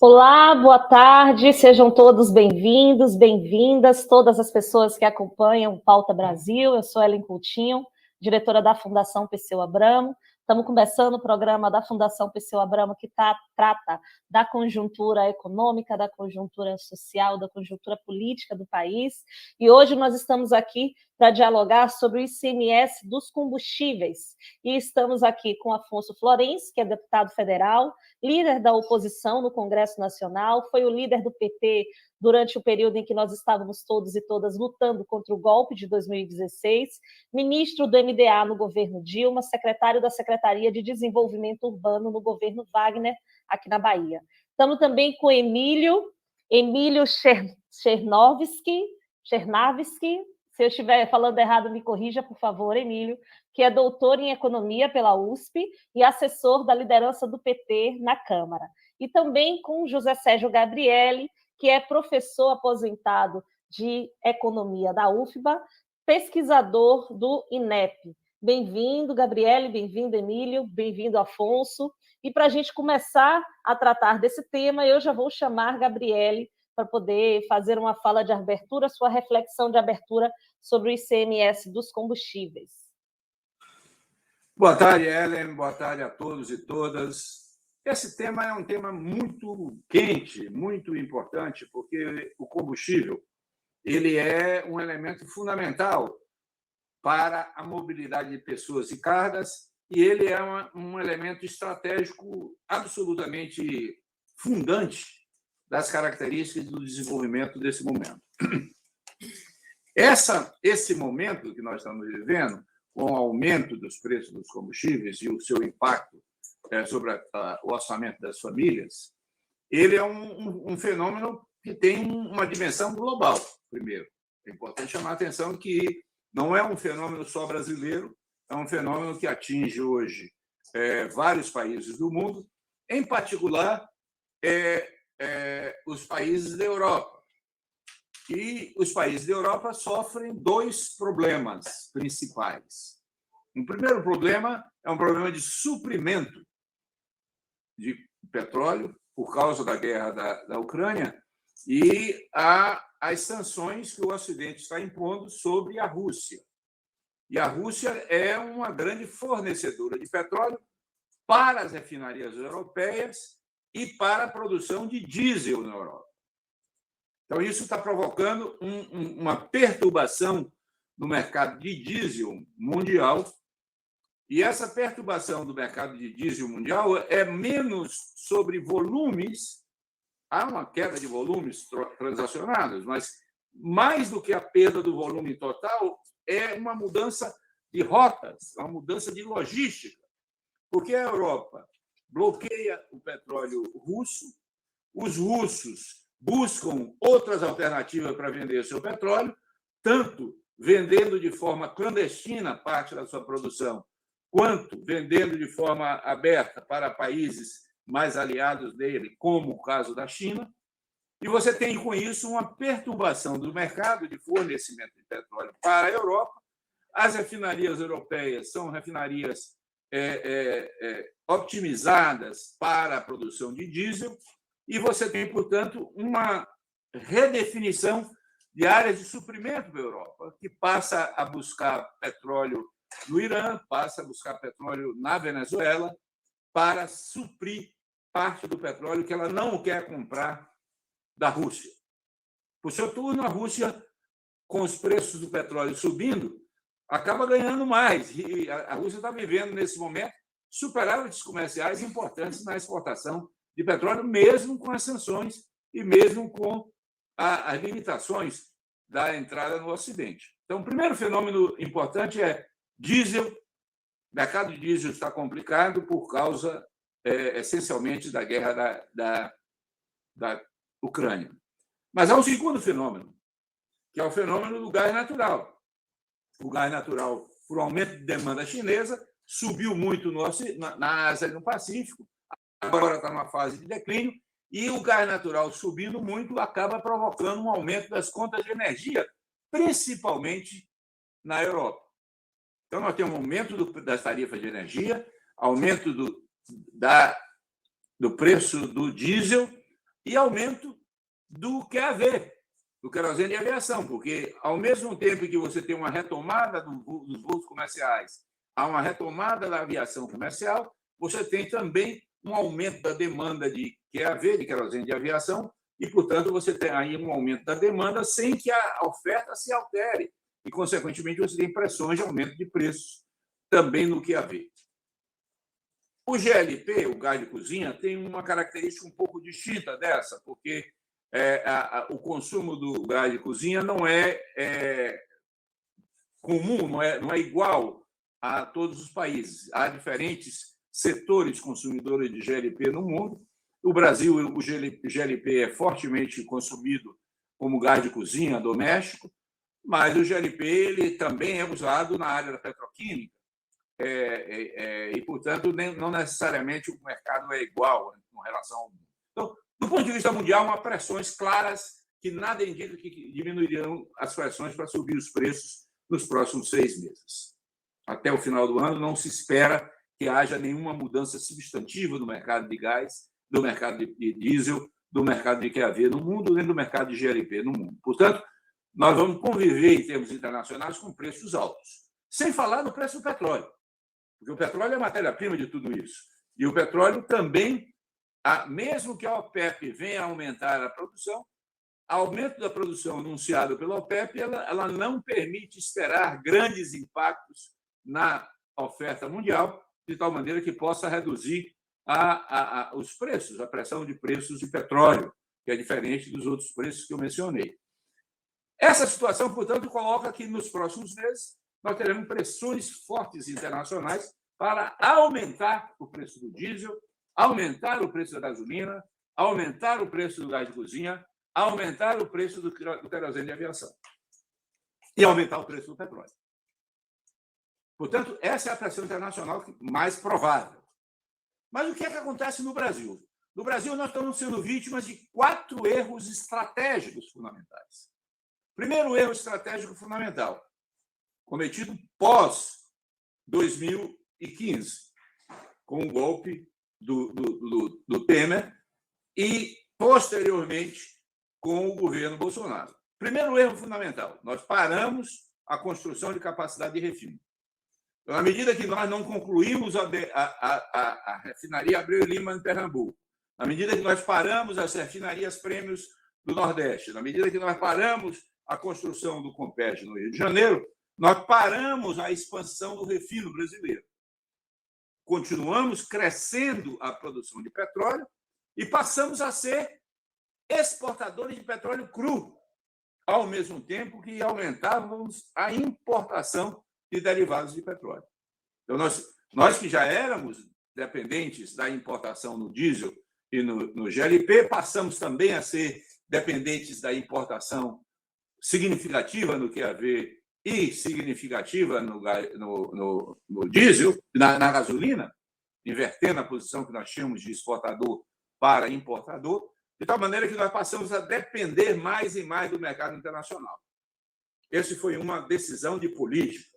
Olá, boa tarde, sejam todos bem-vindos, bem-vindas, todas as pessoas que acompanham o Pauta Brasil. Eu sou Ellen Coutinho, diretora da Fundação Perseu Abramo. Estamos começando o programa da Fundação Perseu Abramo, que trata da conjuntura econômica, da conjuntura social, da conjuntura política do país. E hoje nós estamos aqui para dialogar sobre o ICMS dos combustíveis. E estamos aqui com Afonso Florencio, que é deputado federal, líder da oposição no Congresso Nacional, foi o líder do PT durante o período em que nós estávamos todos e todas lutando contra o golpe de 2016, ministro do MDA no governo Dilma, secretário da Secretaria de Desenvolvimento Urbano no governo Wagner, aqui na Bahia. Estamos também com Emílio Chernovski, se eu estiver falando errado, me corrija, por favor, Emílio, que é doutor em Economia pela USP e assessor da liderança do PT na Câmara. E também com José Sérgio Gabrielli, que é professor aposentado de Economia da UFBA, pesquisador do INEP. Bem-vindo, Gabrielli, bem-vindo, Emílio, bem-vindo, Afonso. E para a gente começar a tratar desse tema, eu já vou chamar Gabrielli para poder fazer uma fala de abertura, sua reflexão de abertura sobre o ICMS dos combustíveis. Boa tarde, Ellen. Boa tarde a todos e todas. Esse tema é um tema muito quente, muito importante, porque o combustível ele é um elemento fundamental para a mobilidade de pessoas e cargas e ele é um elemento estratégico absolutamente fundante das características do desenvolvimento desse momento. Esse momento que nós estamos vivendo, com o aumento dos preços dos combustíveis e o seu impacto sobre o orçamento das famílias, ele é um fenômeno que tem uma dimensão global, primeiro. É importante chamar a atenção que não é um fenômeno só brasileiro, é um fenômeno que atinge hoje vários países do mundo, em particular os países da Europa. E os países da Europa sofrem dois problemas principais. O primeiro problema é um problema de suprimento de petróleo por causa da guerra da Ucrânia e as sanções que o Ocidente está impondo sobre a Rússia. E a Rússia é uma grande fornecedora de petróleo para as refinarias europeias e para a produção de diesel na Europa. Então, isso está provocando uma perturbação no mercado de diesel mundial, e essa perturbação do mercado de diesel mundial é menos sobre volumes, há uma queda de volumes transacionados, mas mais do que a perda do volume total, é uma mudança de rotas, uma mudança de logística, porque a Europa bloqueia o petróleo russo, os russos buscam outras alternativas para vender seu petróleo, tanto vendendo de forma clandestina parte da sua produção, quanto vendendo de forma aberta para países mais aliados dele, como o caso da China. E você tem, com isso, uma perturbação do mercado de fornecimento de petróleo para a Europa. As refinarias europeias são refinarias optimizadas para a produção de diesel, e você tem, portanto, uma redefinição de áreas de suprimento da Europa, que passa a buscar petróleo no Irã, passa a buscar petróleo na Venezuela, para suprir parte do petróleo que ela não quer comprar da Rússia. Por seu turno, a Rússia, com os preços do petróleo subindo, acaba ganhando mais. E a Rússia está vivendo, nesse momento, superávites comerciais importantes na exportação de petróleo, mesmo com as sanções e mesmo com as limitações da entrada no Ocidente. Então, o primeiro fenômeno importante é diesel. O mercado de diesel está complicado por causa, essencialmente, da guerra da Ucrânia. Mas há um segundo fenômeno, que é o fenômeno do gás natural. O gás natural, por aumento de demanda chinesa, subiu muito na Ásia e no Pacífico, agora está numa fase de declínio, e o gás natural subindo muito acaba provocando um aumento das contas de energia, principalmente na Europa. Então, nós temos um aumento das tarifas de energia, aumento do preço do diesel, e aumento do QAV, do querosene de aviação, porque, ao mesmo tempo que você tem uma retomada dos voos comerciais, há uma retomada da aviação comercial, você tem também um aumento da demanda de QAV, de querosene de aviação, e, portanto, você tem aí um aumento da demanda sem que a oferta se altere. E, consequentemente, você tem pressões de aumento de preços também no QAV. O GLP, o gás de cozinha, tem uma característica um pouco distinta dessa, porque o consumo do gás de cozinha não é comum, não é igual a todos os países. Há diferentes setores consumidores de GLP no mundo. No Brasil, o GLP é fortemente consumido como gás de cozinha doméstico, mas o GLP ele também é usado na área da petroquímica. E, portanto, não necessariamente o mercado é igual com relação ao mundo. Então, do ponto de vista mundial, há pressões claras que nada indica que diminuirão as pressões para subir os preços nos próximos 6 meses. Até o final do ano, não se espera que haja nenhuma mudança substantiva no mercado de gás, do mercado de diesel, do mercado de QAV no mundo, nem do mercado de GLP no mundo. Portanto, nós vamos conviver, em termos internacionais, com preços altos. Sem falar no preço do petróleo, porque o petróleo é a matéria-prima de tudo isso. E o petróleo também, mesmo que a OPEP venha a aumentar a produção, o aumento da produção anunciado pela OPEP ela não permite esperar grandes impactos na oferta mundial, de tal maneira que possa reduzir os preços, a pressão de preços de petróleo, que é diferente dos outros preços que eu mencionei. Essa situação, portanto, coloca que nos próximos meses nós teremos pressões fortes internacionais para aumentar o preço do diesel, aumentar o preço da gasolina, aumentar o preço do gás de cozinha, aumentar o preço do querosene de aviação e aumentar o preço do petróleo. Portanto, essa é a pressão internacional mais provável. Mas o que é que acontece no Brasil? No Brasil, nós estamos sendo vítimas de 4 erros estratégicos fundamentais. Primeiro erro estratégico fundamental, cometido pós-2015, com o golpe do Temer e, posteriormente, com o governo Bolsonaro. Primeiro erro fundamental, nós paramos a construção de capacidade de refino. Então, à medida que nós não concluímos a refinaria Abreu e Lima em Pernambuco, à medida que nós paramos as refinarias Prêmios do Nordeste, na medida que nós paramos a construção do Compete no Rio de Janeiro, nós paramos a expansão do refino brasileiro. Continuamos crescendo a produção de petróleo e passamos a ser exportadores de petróleo cru, ao mesmo tempo que aumentávamos a importação de derivados de petróleo. Então, nós que já éramos dependentes da importação no diesel e no GLP, passamos também a ser dependentes da importação significativa no QAV e significativa no diesel, na gasolina, invertendo a posição que nós tínhamos de exportador para importador, de tal maneira que nós passamos a depender mais e mais do mercado internacional. Essa foi uma decisão de política.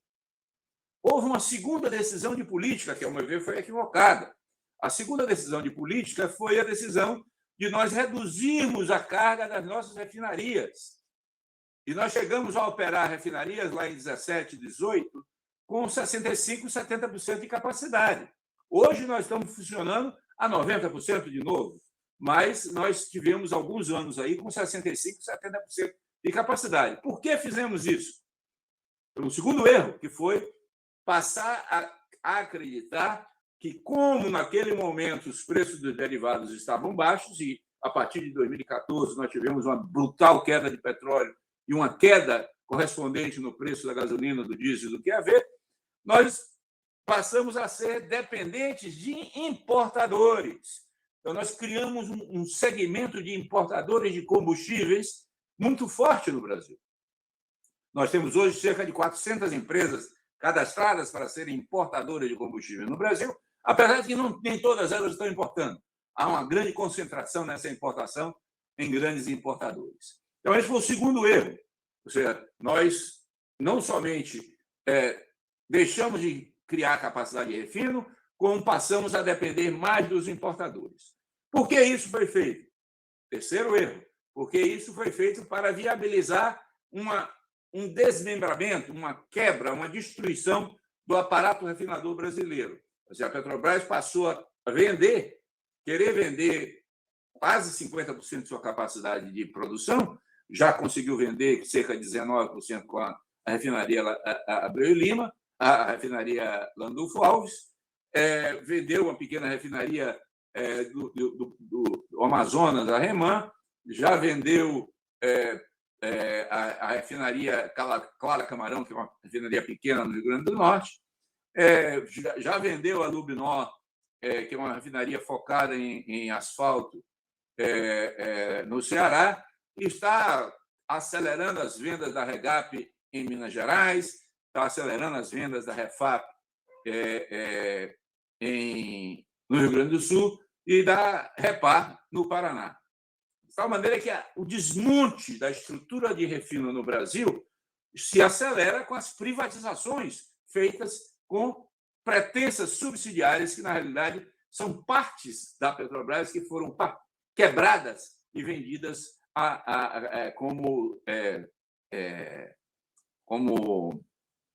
Houve uma segunda decisão de política, que, ao meu ver, foi equivocada. A segunda decisão de política foi a decisão de nós reduzirmos a carga das nossas refinarias. E nós chegamos a operar refinarias lá em 17, 18, com 65%, 70% de capacidade. Hoje nós estamos funcionando a 90% de novo, mas nós tivemos alguns anos aí com 65%, 70% de capacidade. Por que fizemos isso? Pelo segundo erro, que foi passar a acreditar que, como naquele momento os preços dos derivados estavam baixos, e a partir de 2014 nós tivemos uma brutal queda de petróleo e uma queda correspondente no preço da gasolina, do diesel e do QAV, nós passamos a ser dependentes de importadores. Então, nós criamos um segmento de importadores de combustíveis muito forte no Brasil. Nós temos hoje cerca de 400 empresas cadastradas para serem importadoras de combustível no Brasil, apesar de que nem todas elas estão importando. Há uma grande concentração nessa importação em grandes importadores. Então, esse foi o segundo erro. Ou seja, nós não somente deixamos de criar capacidade de refino, como passamos a depender mais dos importadores. Por que isso foi feito? Terceiro erro, porque isso foi feito para viabilizar um desmembramento, uma quebra, uma destruição do aparato refinador brasileiro. Ou seja, a Petrobras passou a querer vender quase 50% de sua capacidade de produção, já conseguiu vender cerca de 19% com a refinaria Abreu e Lima, a refinaria Landulfo Alves, vendeu uma pequena refinaria do Amazonas, a REMAN, já vendeu a refinaria Clara Camarão, que é uma refinaria pequena no Rio Grande do Norte, já vendeu a Lubnor, que é uma refinaria focada em asfalto no Ceará, e está acelerando as vendas da Regap em Minas Gerais, está acelerando as vendas da Refap no Rio Grande do Sul e da Repar no Paraná. De tal maneira que o desmonte da estrutura de refino no Brasil se acelera com as privatizações feitas com pretensas subsidiárias, que, na realidade, são partes da Petrobras que foram quebradas e vendidas como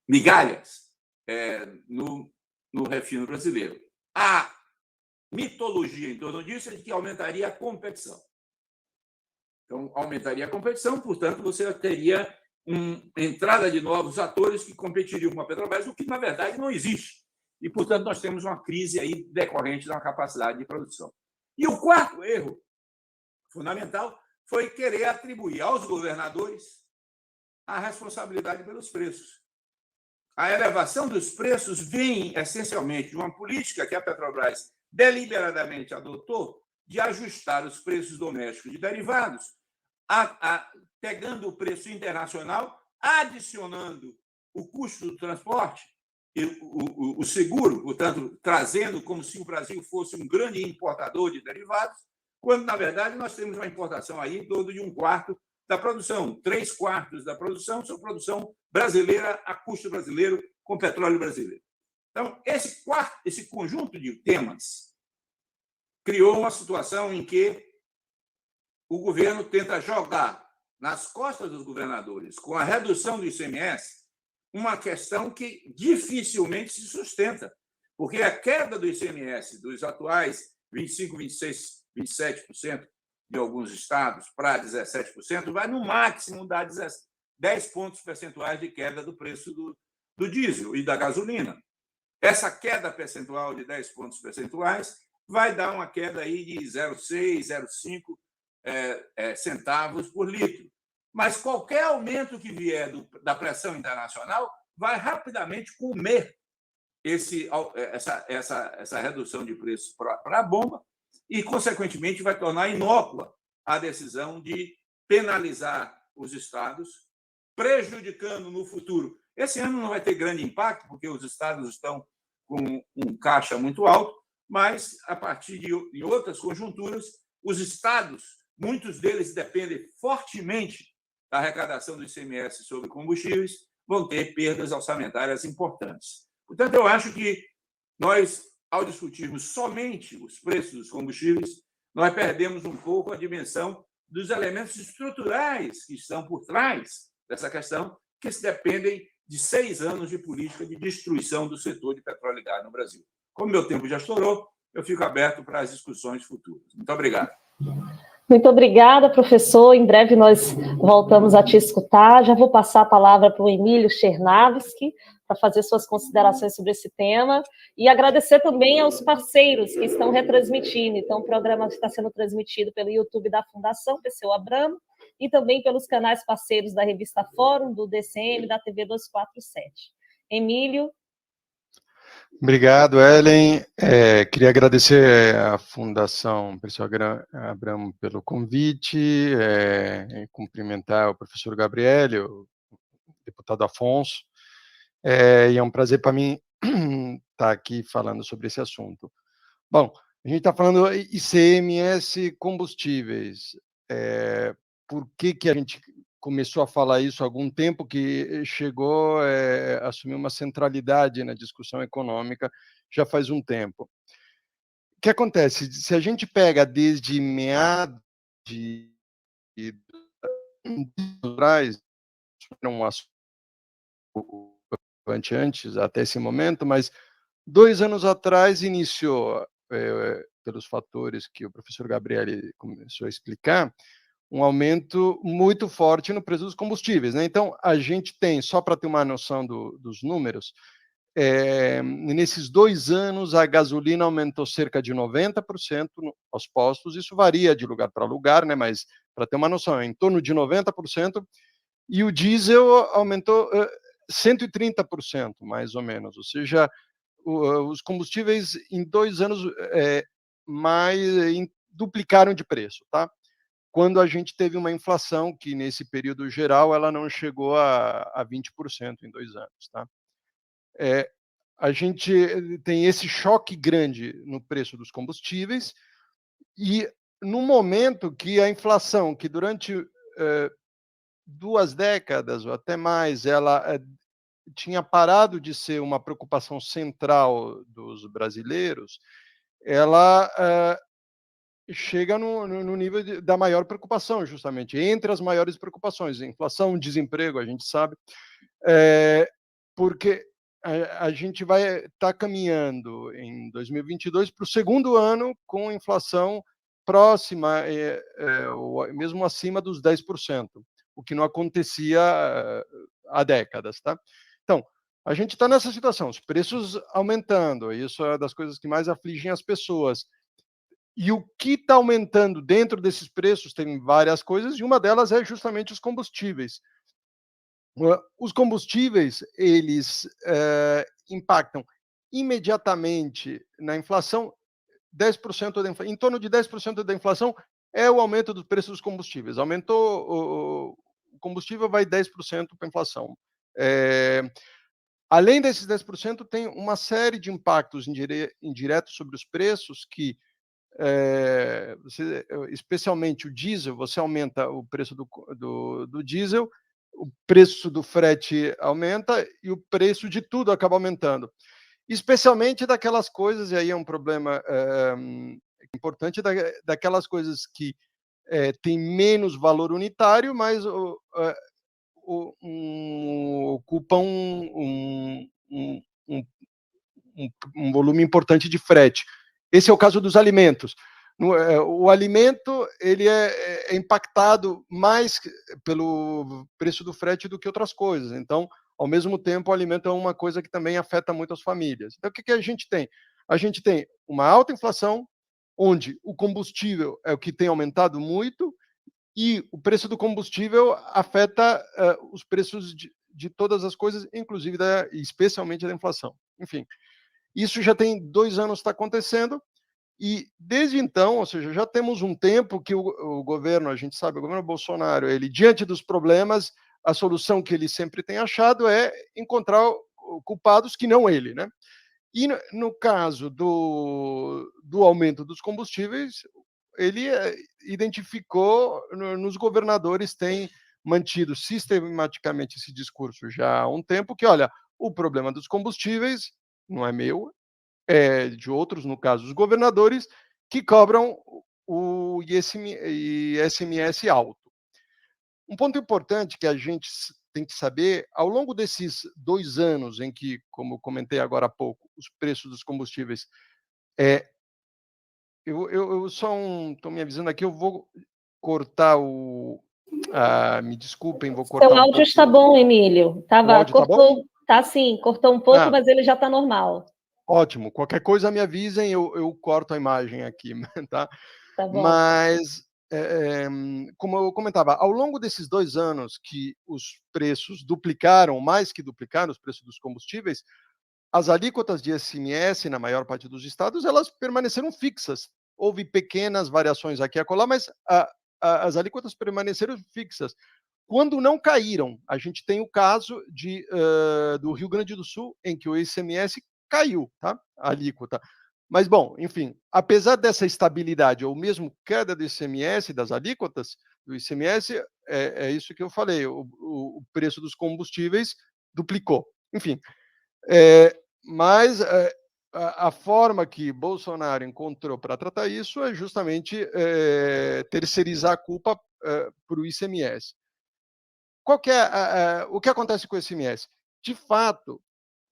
migalhas no refino brasileiro. A mitologia em torno disso é de que aumentaria a competição. Então, aumentaria a competição, portanto, você teria entrada de novos atores que competiriam com a Petrobras, o que, na verdade, não existe. E, portanto, nós temos uma crise aí decorrente da capacidade de produção. E o quarto erro fundamental foi querer atribuir aos governadores a responsabilidade pelos preços. A elevação dos preços vem, essencialmente, de uma política que a Petrobras deliberadamente adotou de ajustar os preços domésticos de derivados, pegando o preço internacional, adicionando o custo do transporte e o seguro, portanto, trazendo como se o Brasil fosse um grande importador de derivados, quando, na verdade, nós temos uma importação aí em torno de 1/4 da produção. 3/4 da produção são produção brasileira, a custo brasileiro, com petróleo brasileiro. Então, esse conjunto de temas criou uma situação em que o governo tenta jogar nas costas dos governadores, com a redução do ICMS, uma questão que dificilmente se sustenta, porque a queda do ICMS dos atuais 25%, 26%, 27% de alguns estados para 17% vai, no máximo, dar 10 pontos percentuais de queda do preço do diesel e da gasolina. Essa queda percentual de 10 pontos percentuais vai dar uma queda aí de 0,6, 0,5 centavos por litro. Mas qualquer aumento que vier da pressão internacional vai rapidamente comer essa redução de preço para a bomba e, consequentemente, vai tornar inócua a decisão de penalizar os estados, prejudicando no futuro. Esse ano não vai ter grande impacto, porque os estados estão com um caixa muito alto, mas, a partir de outras conjunturas, os estados, muitos deles dependem fortemente da arrecadação do ICMS sobre combustíveis, vão ter perdas orçamentárias importantes. Portanto, eu acho que nós, ao discutirmos somente os preços dos combustíveis, nós perdemos um pouco a dimensão dos elementos estruturais que estão por trás dessa questão, que dependem de 6 anos de política de destruição do setor de petróleo e gás no Brasil. Como meu tempo já estourou, eu fico aberto para as discussões futuras. Muito obrigado. Muito obrigada, professor. Em breve nós voltamos a te escutar. Já vou passar a palavra para o Emílio Chernavski para fazer suas considerações sobre esse tema e agradecer também aos parceiros que estão retransmitindo. Então, o programa está sendo transmitido pelo YouTube da Fundação Perseu Abramo e também pelos canais parceiros da Revista Fórum, do DCM, da TV 247. Emílio. Obrigado, Ellen. Queria agradecer à Fundação Perseu Abramo pelo convite, cumprimentar o professor Gabriel, o deputado Afonso, e é um prazer para mim estar aqui falando sobre esse assunto. Bom, a gente está falando ICMS combustíveis. Por que a gente começou a falar isso há algum tempo, que chegou a assumir uma centralidade na discussão econômica já faz um tempo? O que acontece? Se a gente pega desde meados de atrás, não antes até esse momento, mas 2 anos atrás iniciou, pelos fatores que o professor Gabriele começou a explicar, um aumento muito forte no preço dos combustíveis, né. Então a gente tem, só para ter uma noção dos números, nesses 2 anos a gasolina aumentou cerca de 90% aos postos, isso varia de lugar para lugar, né, mas para ter uma noção, é em torno de 90%, e o diesel aumentou 130%, mais ou menos, ou seja, os combustíveis em 2 anos mais duplicaram de preço, tá? Quando a gente teve uma inflação que, nesse período geral, ela não chegou a 20% em 2 anos, tá? A gente tem esse choque grande no preço dos combustíveis e no momento que a inflação, que durante 2 décadas ou até mais, ela tinha parado de ser uma preocupação central dos brasileiros, ela chega no nível da maior preocupação, justamente, entre as maiores preocupações, inflação, desemprego, a gente sabe, porque a gente vai estar caminhando em 2022 para o segundo ano com inflação próxima, ou mesmo acima dos 10%, o que não acontecia há décadas, tá? Então, a gente está nessa situação, os preços aumentando, isso é das coisas que mais afligem as pessoas. E o que está aumentando dentro desses preços tem várias coisas, e uma delas é justamente os combustíveis. Os combustíveis, eles impactam imediatamente na inflação 10% em torno de 10% da inflação é o aumento do preço dos combustíveis. Aumentou o combustível, vai 10% para a inflação. Além desses 10%, tem uma série de impactos indiretos sobre os preços que especialmente o diesel, você aumenta o preço do diesel, o preço do frete aumenta e o preço de tudo acaba aumentando. Especialmente daquelas coisas, e aí é um problema importante, daquelas coisas que têm menos valor unitário, mas ocupam um um volume importante de frete. Esse é o caso dos alimentos. O alimento ele é impactado mais pelo preço do frete do que outras coisas. Então, ao mesmo tempo, o alimento é uma coisa que também afeta muito as famílias. Então, o que a gente tem? A gente tem uma alta inflação, onde o combustível é o que tem aumentado muito, e o preço do combustível afeta os preços de todas as coisas, inclusive especialmente da inflação. Enfim, isso já tem 2 anos que está acontecendo, e desde então, ou seja, já temos um tempo que o governo, a gente sabe, o governo Bolsonaro, ele, diante dos problemas, a solução que ele sempre tem achado é encontrar culpados que não ele, né? E no caso do aumento dos combustíveis, ele identificou, nos governadores têm mantido sistematicamente esse discurso já há um tempo, que, olha, o problema dos combustíveis não é meu, de outros, no caso, os governadores, que cobram o ICMS alto. Um ponto importante que a gente tem que saber, ao longo desses 2 anos em que, como eu comentei agora há pouco, os preços dos combustíveis, eu só estou me avisando aqui, eu vou cortar me desculpem, vou Seu cortar um áudio pouco. está bom, Emílio. O áudio tá bom? Tá sim, cortou um pouco, mas ele já está normal. Ótimo, qualquer coisa me avisem, eu corto a imagem aqui, tá? Tá bom. Mas, como eu comentava, ao longo desses 2 anos que os preços duplicaram, mais que duplicaram os preços dos combustíveis, as alíquotas de ICMS, na maior parte dos estados, elas permaneceram fixas. Houve pequenas variações aqui e acolá, mas as alíquotas permaneceram fixas. Quando não caíram, a gente tem o caso do Rio Grande do Sul, em que o ICMS caiu, tá? A alíquota. Mas, bom, enfim, apesar dessa estabilidade, ou mesmo queda do ICMS, das alíquotas do ICMS, é isso que eu falei, o preço dos combustíveis duplicou. Enfim, mas a forma que Bolsonaro encontrou para tratar isso é justamente terceirizar a culpa para o ICMS. O que acontece com o ICMS? De fato,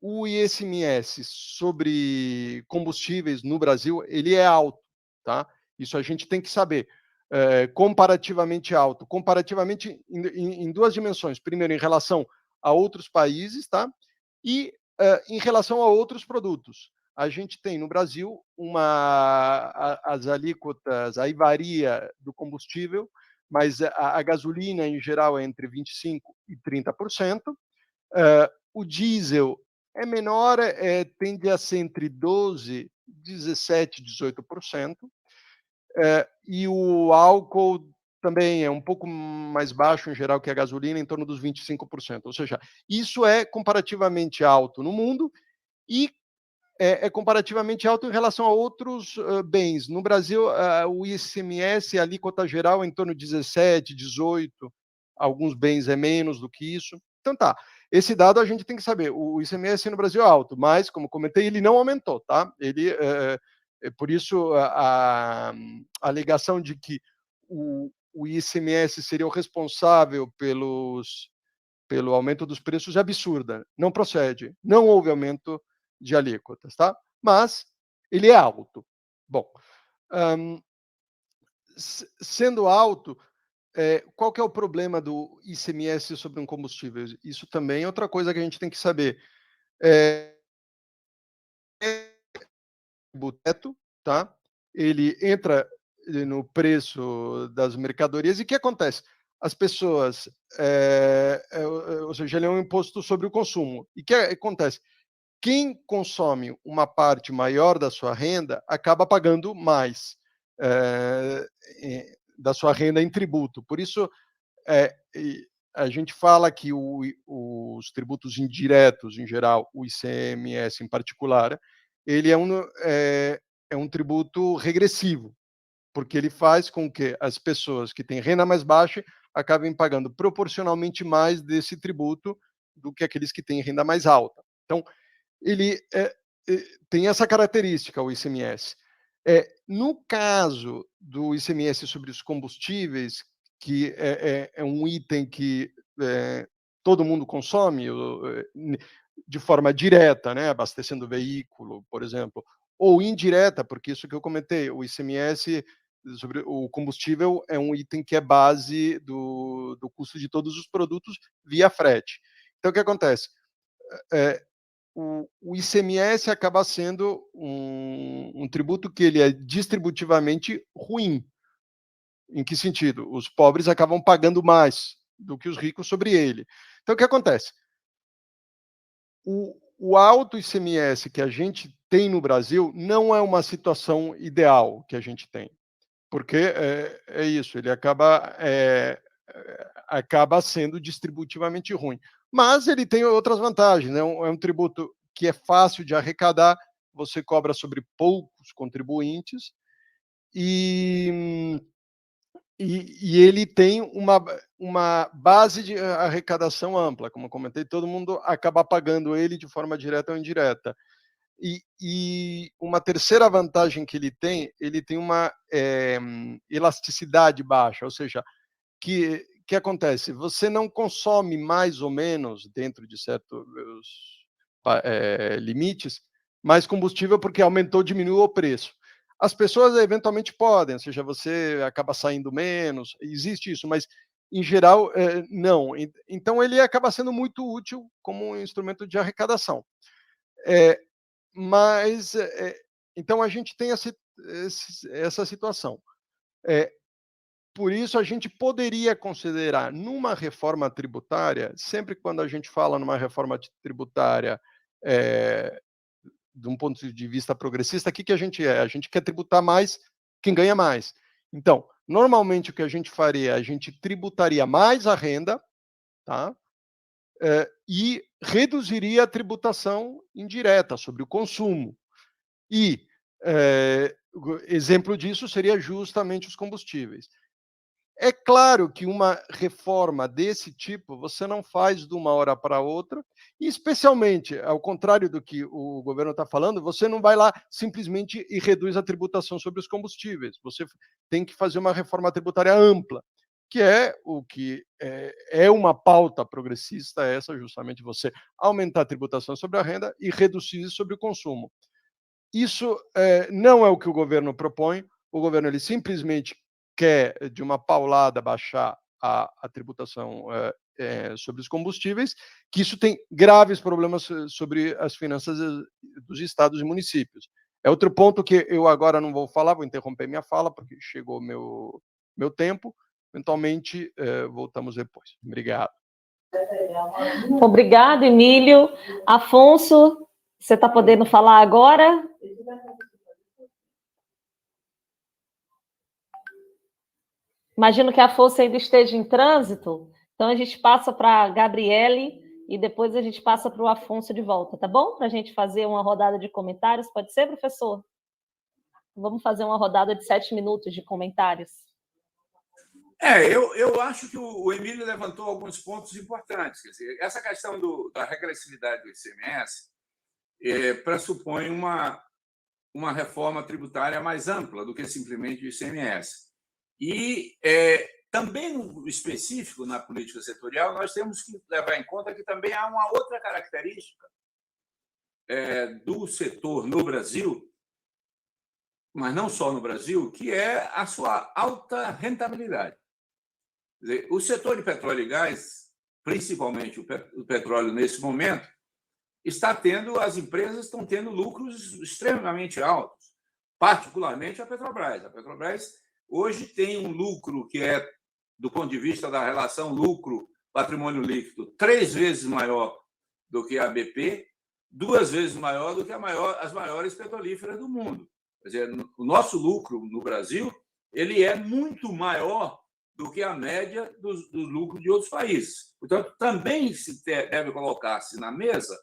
o ICMS sobre combustíveis no Brasil, ele é alto, tá? Isso a gente tem que saber. Comparativamente alto. Comparativamente em duas dimensões. Primeiro, em relação a outros países, tá? E em relação a outros produtos. A gente tem no Brasil as alíquotas, aí varia do combustível, mas a gasolina em geral é entre 25% e 30%. O diesel é menor, tende a ser entre 12%, 17%, 18%. E o álcool também é um pouco mais baixo em geral que a gasolina, em torno dos 25%. Ou seja, isso é comparativamente alto no mundo e é comparativamente alto em relação a outros bens. No Brasil, o ICMS, a alíquota geral, é em torno de 17, 18, alguns bens é menos do que isso. Então tá, esse dado a gente tem que saber. O ICMS no Brasil é alto, mas, como comentei, ele não aumentou, tá? Por isso, a alegação de que o ICMS seria o responsável pelo aumento dos preços é absurda, não procede, não houve aumento de alíquotas, tá? Mas ele é alto. Bom, sendo alto, qual que é o problema do ICMS sobre um combustível? Isso também é outra coisa que a gente tem que saber. Teto, tá? Ele entra no preço das mercadorias e o que acontece? As pessoas, ou seja, ele é um imposto sobre o consumo. E o que acontece? Quem consome uma parte maior da sua renda acaba pagando mais da sua renda em tributo. Por isso, a gente fala que os tributos indiretos, em geral, o ICMS em particular, ele é um tributo regressivo, porque ele faz com que as pessoas que têm renda mais baixa acabem pagando proporcionalmente mais desse tributo do que aqueles que têm renda mais alta. Então, ele tem essa característica, o ICMS. No caso do ICMS sobre os combustíveis, que é um item que todo mundo consome de forma direta, né, abastecendo o veículo, por exemplo, ou indireta, porque isso que eu comentei, o ICMS sobre o combustível é um item que é base do custo de todos os produtos via frete. Então, o que acontece? É, o ICMS acaba sendo um tributo que ele é distributivamente ruim. Em que sentido? Os pobres acabam pagando mais do que os ricos sobre ele. Então, o que acontece? O alto ICMS que a gente tem no Brasil não é uma situação ideal que a gente tem, porque é isso, ele acaba sendo distributivamente ruim. Mas ele tem outras vantagens, né? É um tributo que é fácil de arrecadar, você cobra sobre poucos contribuintes e, e ele tem uma base de arrecadação ampla, como eu comentei, todo mundo acaba pagando ele de forma direta ou indireta. E uma terceira vantagem que ele tem uma elasticidade baixa, ou seja, que acontece? Você não consome mais ou menos, dentro de certos limites, mais combustível porque aumentou, diminuiu o preço. As pessoas eventualmente podem, ou seja, você acaba saindo menos, existe isso, mas em geral não. Então ele acaba sendo muito útil como um instrumento de arrecadação. Mas então a gente tem essa situação. Por isso, a gente poderia considerar numa reforma tributária, sempre quando a gente fala numa reforma tributária de um ponto de vista progressista, o que a gente é? A gente quer tributar mais quem ganha mais. Então, normalmente o que a gente faria, a gente tributaria mais a renda, tá? E reduziria a tributação indireta sobre o consumo. E exemplo disso seria justamente os combustíveis. É claro que uma reforma desse tipo você não faz de uma hora para outra, e especialmente, ao contrário do que o governo está falando, você não vai lá simplesmente e reduz a tributação sobre os combustíveis. Você tem que fazer uma reforma tributária ampla, que é o que é uma pauta progressista, essa justamente você aumentar a tributação sobre a renda e reduzir sobre o consumo. Isso não é o que o governo propõe. O governo ele simplesmente quer, de uma paulada, baixar a tributação sobre os combustíveis, que isso tem graves problemas sobre as finanças dos estados e municípios. É outro ponto que eu agora não vou falar, vou interromper minha fala, porque chegou meu tempo. Eventualmente, voltamos depois. Obrigado. Obrigado, Emílio. Afonso, você está podendo falar agora? Imagino que a Afonso ainda esteja em trânsito, então a gente passa para a Gabriele e depois a gente passa para o Afonso de volta, tá bom? Para a gente fazer uma rodada de comentários, pode ser, professor? Vamos fazer uma rodada de 7 minutos de comentários. Eu acho que o Emílio levantou alguns pontos importantes. Quer dizer, essa questão da regressividade do ICMS pressupõe uma reforma tributária mais ampla do que simplesmente o ICMS. E também, no específico, na política setorial, nós temos que levar em conta que também há uma outra característica do setor no Brasil, mas não só no Brasil, que é a sua alta rentabilidade. Quer dizer, o setor de petróleo e gás, principalmente o petróleo nesse momento, as empresas estão tendo lucros extremamente altos, particularmente a Petrobras. A Petrobras hoje tem um lucro que do ponto de vista da relação lucro-patrimônio líquido, 3 vezes maior do que a BP, 2 vezes maior do que as maiores petrolíferas do mundo. Quer dizer, o nosso lucro no Brasil ele é muito maior do que a média dos lucros de outros países. Portanto, também se deve colocar-se na mesa,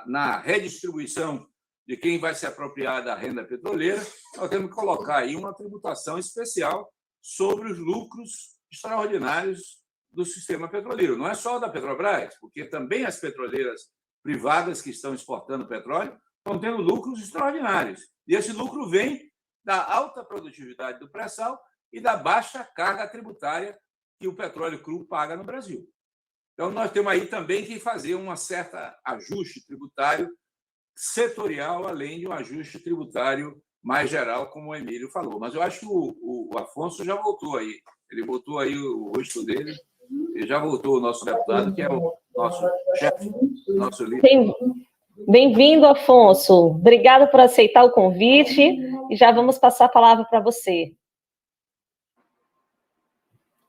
na redistribuição de quem vai se apropriar da renda petroleira, nós temos que colocar aí uma tributação especial sobre os lucros extraordinários do sistema petroleiro. Não é só da Petrobras, porque também as petroleiras privadas que estão exportando petróleo estão tendo lucros extraordinários. E esse lucro vem da alta produtividade do pré-sal e da baixa carga tributária que o petróleo cru paga no Brasil. Então, nós temos aí também que fazer um certo ajuste tributário setorial, além de um ajuste tributário mais geral, como o Emílio falou. Mas eu acho que o Afonso já voltou aí. Ele botou aí o rosto dele e já voltou o nosso deputado, que é o nosso chefe, nosso líder. Bem-vindo, Afonso. Obrigado por aceitar o convite e já vamos passar a palavra para você.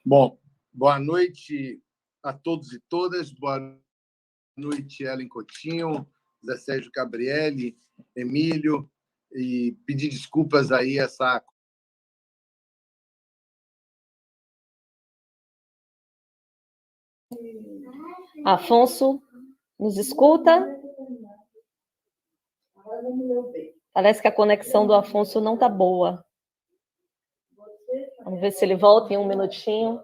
Bom, boa noite a todos e todas. Boa noite, Ellen Coutinho, Zé Sérgio Gabriele, Emílio, e pedir desculpas aí essa... Afonso, nos escuta? Parece que a conexão do Afonso não está boa. Vamos ver se ele volta em um minutinho.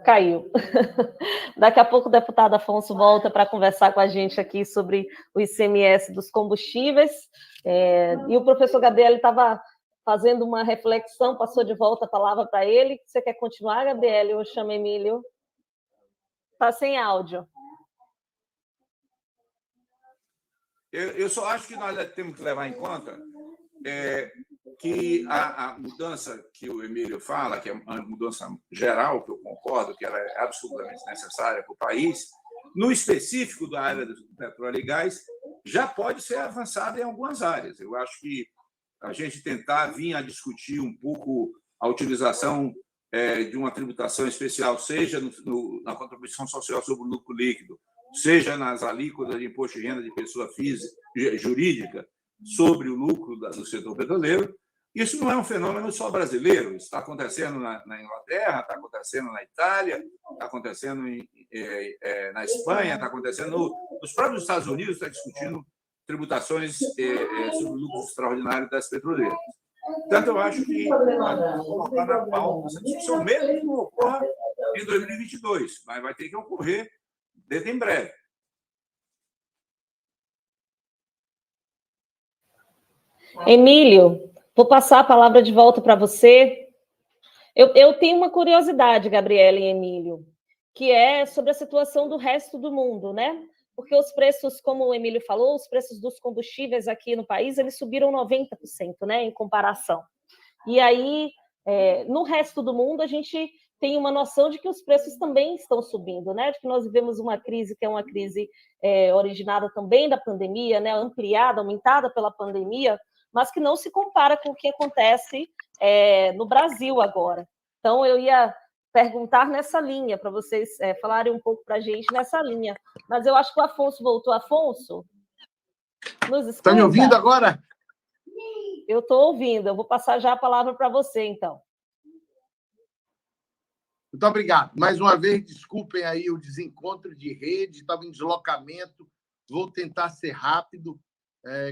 Caiu. Daqui a pouco o deputado Afonso volta para conversar com a gente aqui sobre o ICMS dos combustíveis. E o professor Gabriel estava fazendo uma reflexão, passou de volta a palavra para ele. Você quer continuar, Gabriel? Eu chamo Emílio. Está sem áudio. Eu só acho que nós temos que levar em conta que a mudança que o Emílio fala, que é uma mudança geral, que eu concordo que ela é absolutamente necessária para o país, no específico da área do petróleo e gás, já pode ser avançada em algumas áreas. Eu acho que a gente tentar vir a discutir um pouco a utilização de uma tributação especial, seja na contribuição social sobre o lucro líquido, seja nas alíquotas de imposto de renda de pessoa física, jurídica, sobre o lucro do setor petroleiro. Isso não é um fenômeno só brasileiro, isso está acontecendo na Inglaterra, está acontecendo na Itália, está acontecendo na Espanha, está acontecendo nos próprios Estados Unidos, está discutindo tributações sobre o lucro extraordinário das petroleiras. Portanto, eu acho que vai colocar na pauta essa discussão, mesmo que não ocorra em 2022, mas vai ter que ocorrer desde em breve. Emílio, vou passar a palavra de volta para você. Eu tenho uma curiosidade, Gabriela e Emílio, que é sobre a situação do resto do mundo, né? Porque os preços, como o Emílio falou, os preços dos combustíveis aqui no país, eles subiram 90%, né, em comparação. E aí, no resto do mundo, a gente tem uma noção de que os preços também estão subindo, né? De que nós vivemos uma crise que é uma crise originada também da pandemia, né? Ampliada, aumentada pela pandemia, mas que não se compara com o que acontece no Brasil agora. Então, eu ia perguntar nessa linha, para vocês falarem um pouco para a gente nessa linha. Mas eu acho que o Afonso voltou. Afonso, nos escuta? Está me ouvindo agora? Eu estou ouvindo. Eu vou passar já a palavra para você, então. Muito obrigado. Mais uma vez, desculpem aí o desencontro de rede, estava em deslocamento. Vou tentar ser rápido,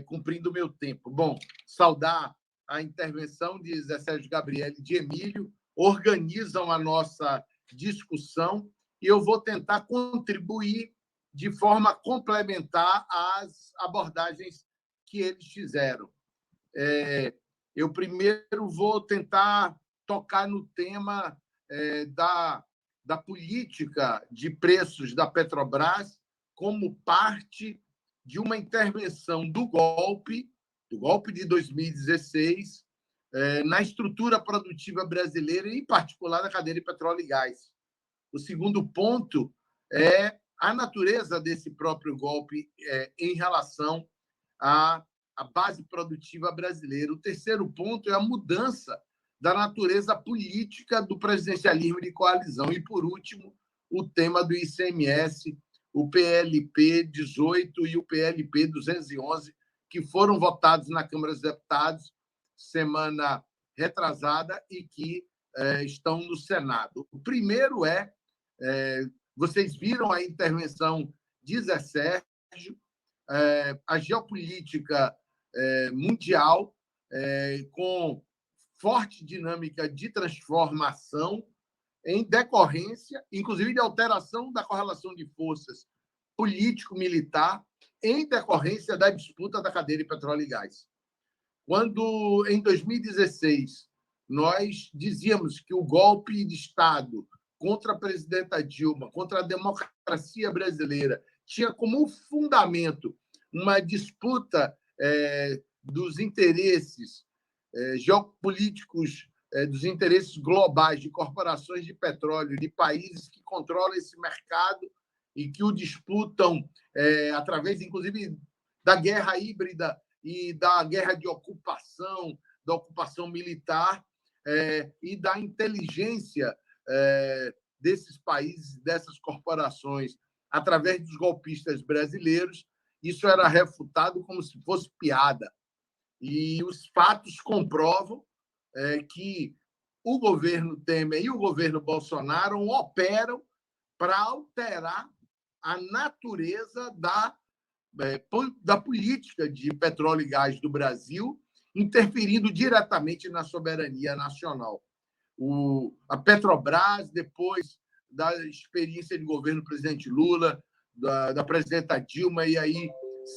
cumprindo o meu tempo. Bom, saudar a intervenção de Zé Sérgio Gabriel e de Emílio, organizam a nossa discussão e eu vou tentar contribuir de forma complementar às abordagens que eles fizeram. Eu primeiro vou tentar tocar no tema da política de preços da Petrobras como parte de uma intervenção do golpe de 2016, na estrutura produtiva brasileira, e, em particular, na cadeia de petróleo e gás. O segundo ponto é a natureza desse próprio golpe em relação à base produtiva brasileira. O terceiro ponto é a mudança da natureza política do presidencialismo de coalizão. E, por último, o tema do ICMS, o PLP 18 e o PLP 211, que foram votados na Câmara dos Deputados semana retrasada e que estão no Senado. O primeiro vocês viram a intervenção de Zé Sérgio, a geopolítica mundial com forte dinâmica de transformação em decorrência, inclusive, de alteração da correlação de forças político-militar em decorrência da disputa da cadeia de petróleo e gás. Quando, em 2016, nós dizíamos que o golpe de Estado contra a presidenta Dilma, contra a democracia brasileira, tinha como fundamento uma disputa dos interesses geopolíticos, dos interesses globais de corporações de petróleo, de países que controlam esse mercado e que o disputam através, inclusive, da guerra híbrida e da guerra de ocupação, da ocupação militar e da inteligência desses países, dessas corporações, através dos golpistas brasileiros. Isso era refutado como se fosse piada. E os fatos comprovam que o governo Temer e o governo Bolsonaro operam para alterar a natureza da política de petróleo e gás do Brasil, interferindo diretamente na soberania nacional. A Petrobras, depois da experiência de governo do presidente Lula, da presidenta Dilma, e aí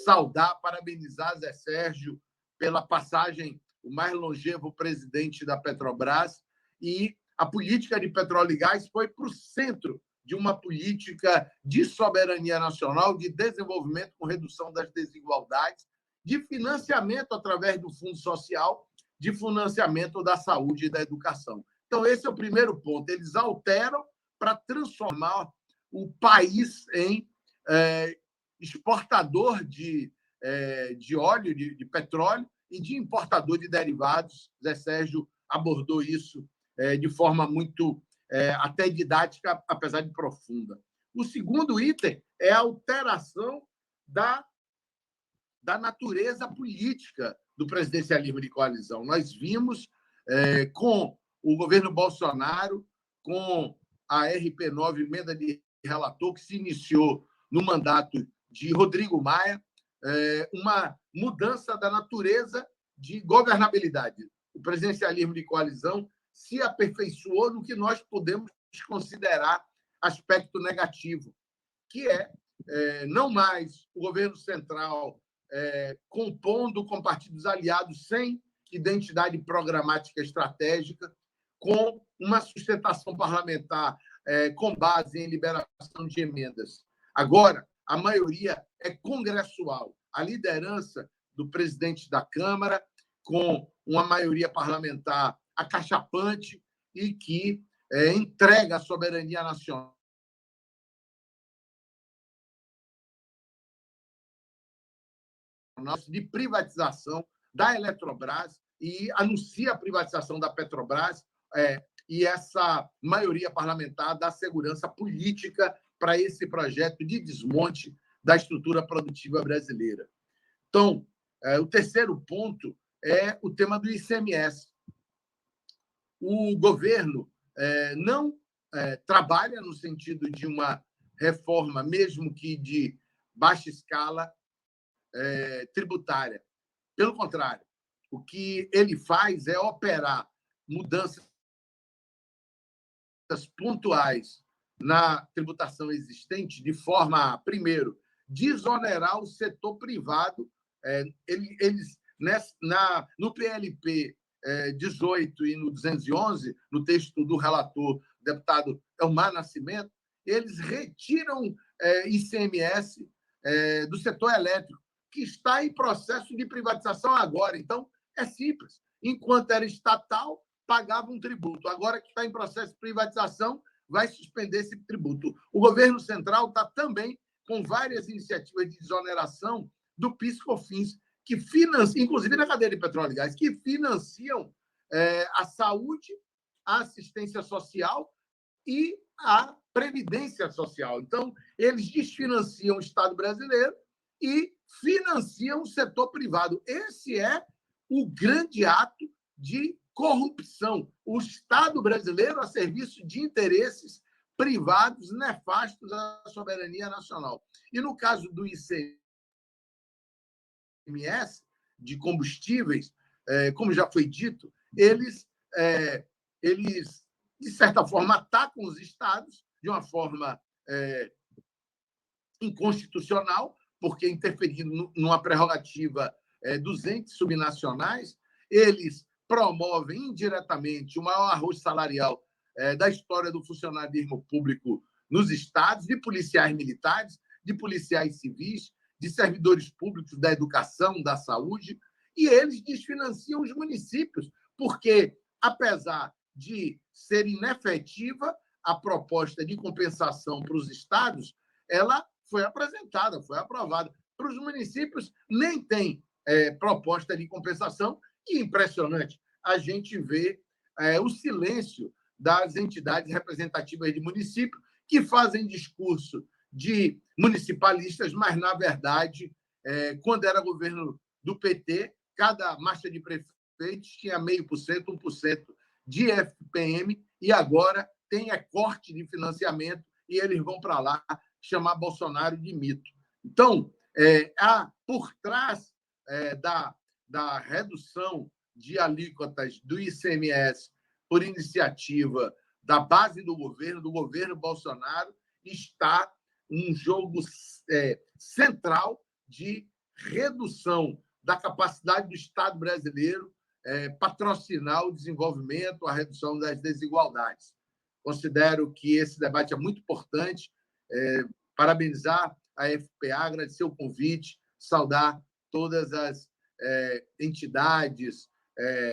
saudar, parabenizar Zé Sérgio pela passagem, o mais longevo presidente da Petrobras, e a política de petróleo e gás foi para o centro de uma política de soberania nacional, de desenvolvimento com redução das desigualdades, de financiamento através do Fundo Social, de financiamento da saúde e da educação. Então, esse é o primeiro ponto. Eles alteram para transformar o país em exportador de óleo, de petróleo e de importador de derivados. Zé Sérgio abordou isso de forma muito até didática, apesar de profunda. O segundo item é a alteração da natureza política do presidencialismo de coalizão. Nós vimos com o governo Bolsonaro, com a RP9, emenda de relator, que se iniciou no mandato de Rodrigo Maia, uma mudança da natureza de governabilidade. o presidencialismo de coalizão se aperfeiçoou no que nós podemos considerar aspecto negativo, que é não mais o governo central compondo com partidos aliados sem identidade programática estratégica, com uma sustentação parlamentar com base em liberação de emendas. Agora, a maioria é congressual. A liderança do presidente da Câmara, com uma maioria parlamentar acachapante e que entrega a soberania nacional de privatização da Eletrobras e anuncia a privatização da Petrobras, e essa maioria parlamentar dá segurança política para esse projeto de desmonte da estrutura produtiva brasileira. Então, o terceiro ponto é o tema do ICMS. O governo não trabalha no sentido de uma reforma, mesmo que de baixa escala, tributária. Pelo contrário, o que ele faz é operar mudanças pontuais na tributação existente, de forma a, primeiro, desonerar o setor privado. Eles, no PLP 18 e no 211, no texto do relator, deputado Elmar Nascimento, eles retiram ICMS do setor elétrico, que está em processo de privatização agora. Então, é simples. Enquanto era estatal, pagava um tributo. Agora que está em processo de privatização, vai suspender esse tributo. O governo central está também com várias iniciativas de desoneração do PIS/COFINS, que financiam, inclusive na cadeia de petróleo e gás, que financiam a saúde, a assistência social e a previdência social. Então, eles desfinanciam o Estado brasileiro e financiam o setor privado. Esse é o grande ato de corrupção. O Estado brasileiro a serviço de interesses privados nefastos à soberania nacional. E no caso do ICMS, de combustíveis, como já foi dito, eles, de certa forma, atacam os estados de uma forma inconstitucional, porque interferindo numa prerrogativa dos entes subnacionais, eles promovem indiretamente o maior arroz salarial da história do funcionalismo público nos estados, de policiais militares, de policiais civis, de servidores públicos da educação, da saúde, e eles desfinanciam os municípios, porque, apesar de ser inefetiva a proposta de compensação para os estados, ela foi apresentada, foi aprovada. Para os municípios, nem tem proposta de compensação, e impressionante, a gente vê o silêncio das entidades representativas de município que fazem discurso de municipalistas, mas, na verdade, quando era governo do PT, cada marcha de prefeitos tinha 0,5%, 1% de FPM, e agora tem corte de financiamento e eles vão para lá chamar Bolsonaro de mito. Então, por trás da redução de alíquotas do ICMS por iniciativa da base do governo Bolsonaro, está um jogo central de redução da capacidade do Estado brasileiro patrocinar o desenvolvimento, a redução das desigualdades. Considero que esse debate é muito importante. Parabenizar a FPA, agradecer o convite, saudar todas as entidades,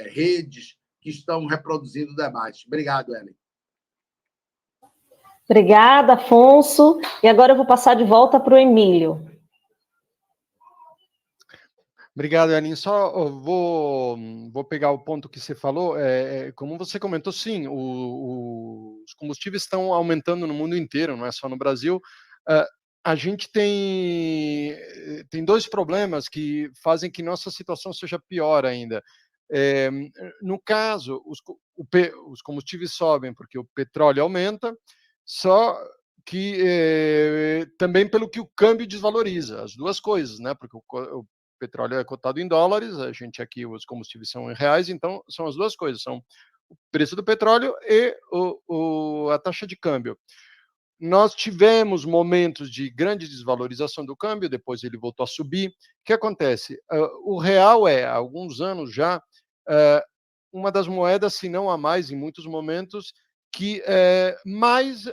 redes que estão reproduzindo o debate. Obrigado, Ellen. Obrigada, Afonso. E agora eu vou passar de volta para o Emílio. Obrigado, Ellen. Só vou pegar o ponto que você falou. Como você comentou, sim, os combustíveis estão aumentando no mundo inteiro, não é só no Brasil. A gente tem dois problemas que fazem que nossa situação seja pior ainda. No caso, os combustíveis sobem porque o petróleo aumenta, só que também pelo que o câmbio desvaloriza, as duas coisas, né? Porque petróleo é cotado em dólares, a gente aqui, os combustíveis são em reais, então são as duas coisas, são o preço do petróleo e a taxa de câmbio. Nós tivemos momentos de grande desvalorização do câmbio, depois ele voltou a subir. O que acontece? O real há alguns anos já, uma das moedas, se não a mais, em muitos momentos, que mais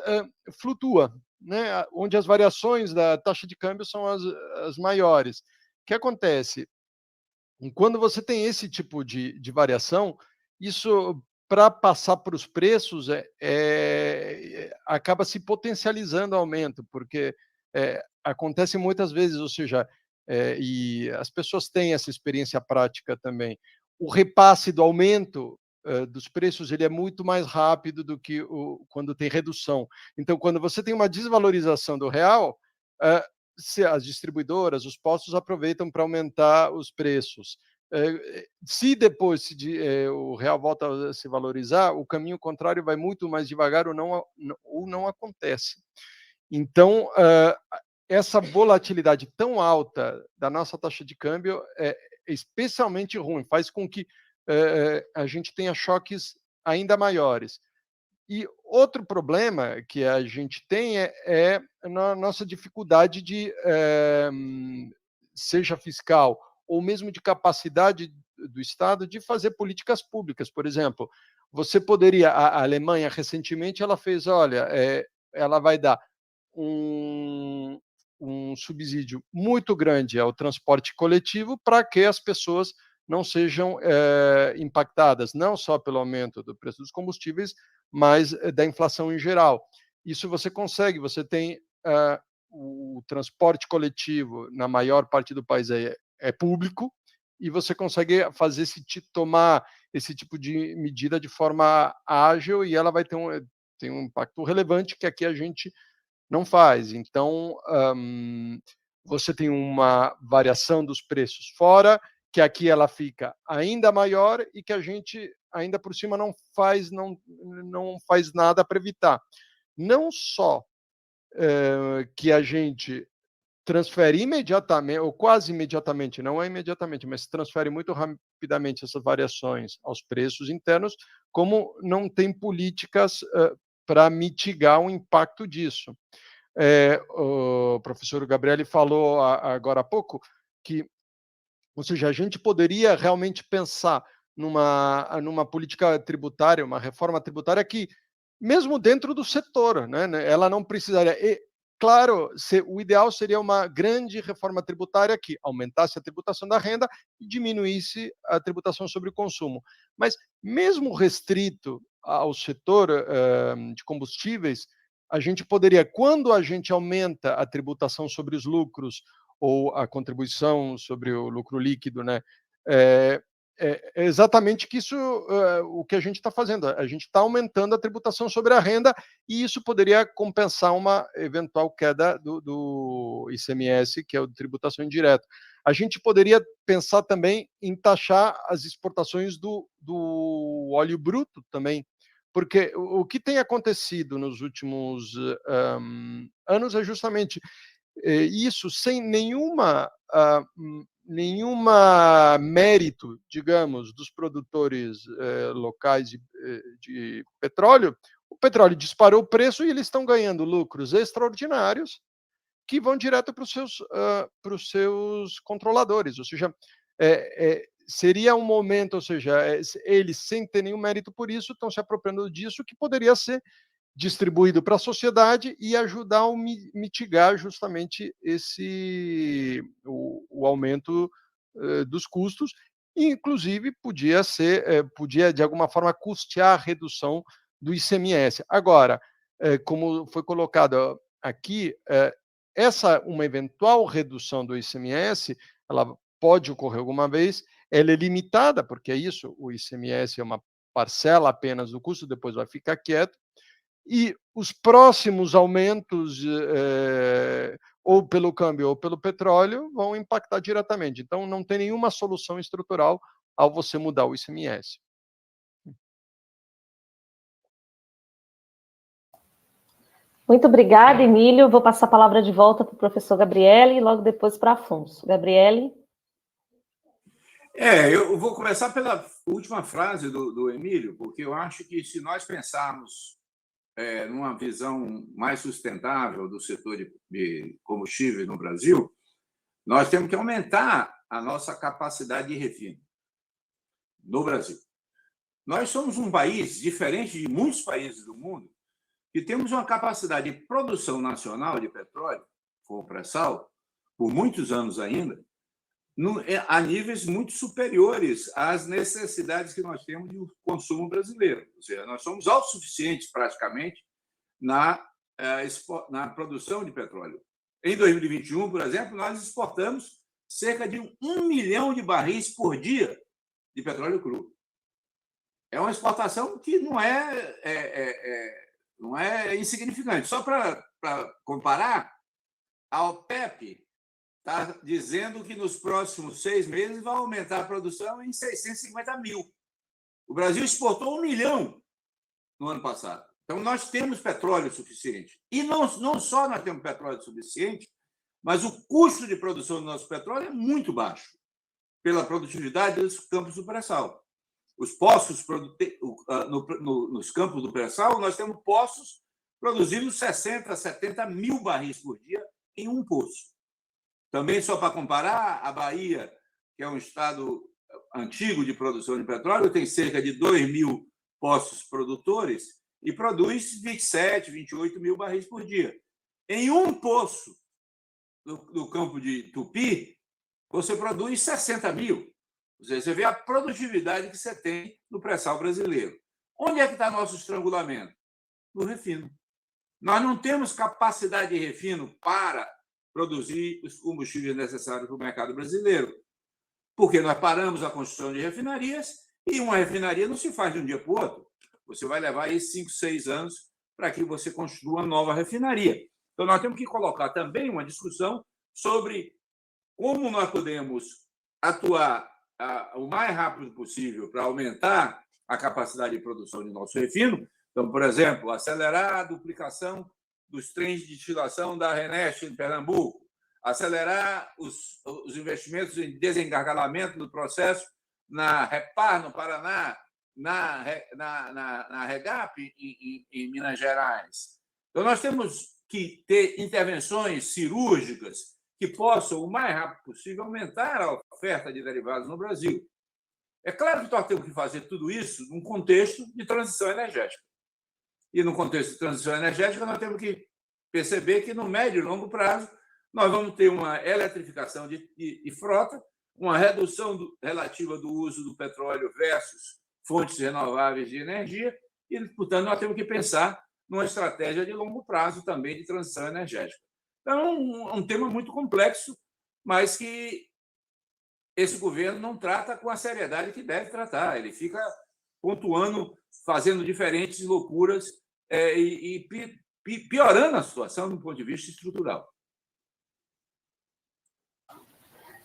flutua, né? Onde as variações da taxa de câmbio são as maiores. O que acontece? Quando você tem esse tipo de variação, isso, para passar para os preços, acaba se potencializando o aumento, porque acontece muitas vezes, ou seja, e as pessoas têm essa experiência prática também. O repasse do aumento dos preços ele é muito mais rápido do que quando tem redução. Então, quando você tem uma desvalorização do real, as distribuidoras, os postos aproveitam para aumentar os preços. Se depois o real volta a se valorizar, o caminho contrário vai muito mais devagar ou não acontece. Então, essa volatilidade tão alta da nossa taxa de câmbio é especialmente ruim, faz com que a gente tenha choques ainda maiores. E outro problema que a gente tem é a nossa dificuldade seja fiscal ou mesmo de capacidade do Estado de fazer políticas públicas. Por exemplo, você poderia, a Alemanha recentemente ela fez, olha, ela vai dar um subsídio muito grande ao transporte coletivo para que as pessoas não sejam impactadas, não só pelo aumento do preço dos combustíveis, mas da inflação em geral. Isso você consegue, você tem o transporte coletivo na maior parte do país é público, e você consegue tomar esse tipo de medida de forma ágil, e ela vai ter um impacto relevante que aqui a gente não faz. Então, você tem uma variação dos preços fora, que aqui ela fica ainda maior e que a gente ainda por cima não faz nada para evitar. Não só que a gente transfere imediatamente, ou quase imediatamente, não é imediatamente, mas transfere muito rapidamente essas variações aos preços internos, como não tem políticas para mitigar o impacto disso. O professor Gabriele falou agora há pouco que, ou seja, a gente poderia realmente pensar numa política tributária, uma reforma tributária que, mesmo dentro do setor, né, ela não precisaria. Claro, o ideal seria uma grande reforma tributária que aumentasse a tributação da renda e diminuísse a tributação sobre o consumo. Mas, mesmo restrito ao setor de combustíveis, a gente poderia, quando a gente aumenta a tributação sobre os lucros ou a contribuição sobre o lucro líquido, né, é exatamente o que a gente está fazendo. A gente está aumentando a tributação sobre a renda e isso poderia compensar uma eventual queda do ICMS, que é a tributação indireta. A gente poderia pensar também em taxar as exportações do óleo bruto também, porque o que tem acontecido nos últimos anos é justamente isso, sem nenhuma mérito, digamos, dos produtores locais de petróleo. O petróleo disparou o preço e eles estão ganhando lucros extraordinários que vão direto para os seus controladores, ou seja, seria um momento, ou seja, eles, sem ter nenhum mérito por isso, estão se apropriando disso, que poderia ser distribuído para a sociedade e ajudar a mitigar justamente o aumento dos custos, e inclusive podia de alguma forma custear a redução do ICMS. Agora, como foi colocado aqui, uma eventual redução do ICMS, ela pode ocorrer alguma vez, ela é limitada, porque é isso, o ICMS é uma parcela apenas do custo, depois vai ficar quieto, e os próximos aumentos, ou pelo câmbio ou pelo petróleo, vão impactar diretamente. Então, não tem nenhuma solução estrutural ao você mudar o ICMS. Muito obrigada, Emílio. Vou passar a palavra de volta para o professor Gabriele e logo depois para Afonso. Gabriele. Eu vou começar pela última frase do Emílio, porque eu acho que se nós pensarmos numa visão mais sustentável do setor de combustíveis no Brasil, nós temos que aumentar a nossa capacidade de refino no Brasil. Nós somos um país, diferente de muitos países do mundo, que temos uma capacidade de produção nacional de petróleo, como pré-sal, por muitos anos ainda, a níveis muito superiores às necessidades que nós temos de consumo brasileiro. Ou seja, nós somos autossuficientes, praticamente, na produção de petróleo. Em 2021, por exemplo, nós exportamos cerca de 1 milhão de barris por dia de petróleo cru. É uma exportação que não é insignificante. Só para comparar, a OPEP está dizendo que nos próximos 6 meses vai aumentar a produção em 650 mil. O Brasil exportou 1 milhão no ano passado. Então, nós temos petróleo suficiente. E não só nós temos petróleo suficiente, mas o custo de produção do nosso petróleo é muito baixo, pela produtividade dos campos do pré-sal. Os poços, nos campos do pré-sal, nós temos poços produzindo 60, 70 mil barris por dia em um poço. Também, só para comparar, a Bahia, que é um estado antigo de produção de petróleo, tem cerca de 2 mil poços produtores e produz 27, 28 mil barris por dia. Em um poço do campo de Tupi, você produz 60 mil. Ou seja, você vê a produtividade que você tem no pré-sal brasileiro. Onde é que está nosso estrangulamento? No refino. Nós não temos capacidade de refino para produzir os combustíveis necessários para o mercado brasileiro, porque nós paramos a construção de refinarias e uma refinaria não se faz de um dia para o outro. Você vai levar aí 5, 6 anos para que você construa uma nova refinaria. Então, nós temos que colocar também uma discussão sobre como nós podemos atuar o mais rápido possível para aumentar a capacidade de produção de nosso refino. Então, por exemplo, acelerar a duplicação dos trens de destilação da RENEST em Pernambuco, acelerar os investimentos em desengargalamento do processo na REPAR, no Paraná, na REGAP, em Minas Gerais. Então, nós temos que ter intervenções cirúrgicas que possam, o mais rápido possível, aumentar a oferta de derivados no Brasil. É claro que nós temos que fazer tudo isso num contexto de transição energética. E no contexto de transição energética, nós temos que perceber que, no médio e longo prazo, nós vamos ter uma eletrificação de frota, uma redução relativa do uso do petróleo versus fontes renováveis de energia, e, portanto, nós temos que pensar numa estratégia de longo prazo também de transição energética. Então, é um tema muito complexo, mas que esse governo não trata com a seriedade que deve tratar. Ele fica pontuando, fazendo diferentes loucuras e piorando a situação do ponto de vista estrutural.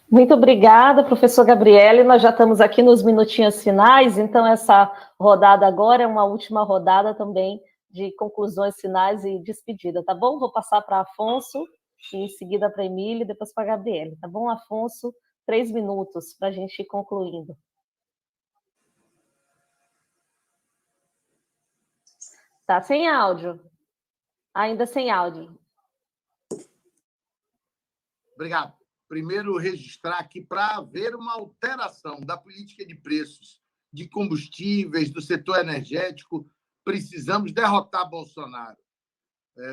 Muito obrigada, professor Gabriele. Nós já estamos aqui nos minutinhos finais, então essa rodada agora é uma última rodada também de conclusões finais e despedida, tá bom? Vou passar para Afonso, e em seguida para Emília e depois para a Gabriele, tá bom, Afonso? 3 minutos para a gente ir concluindo. Tá sem áudio. Ainda sem áudio. Obrigado. Primeiro, registrar aqui para haver uma alteração da política de preços de combustíveis, do setor energético, precisamos derrotar Bolsonaro.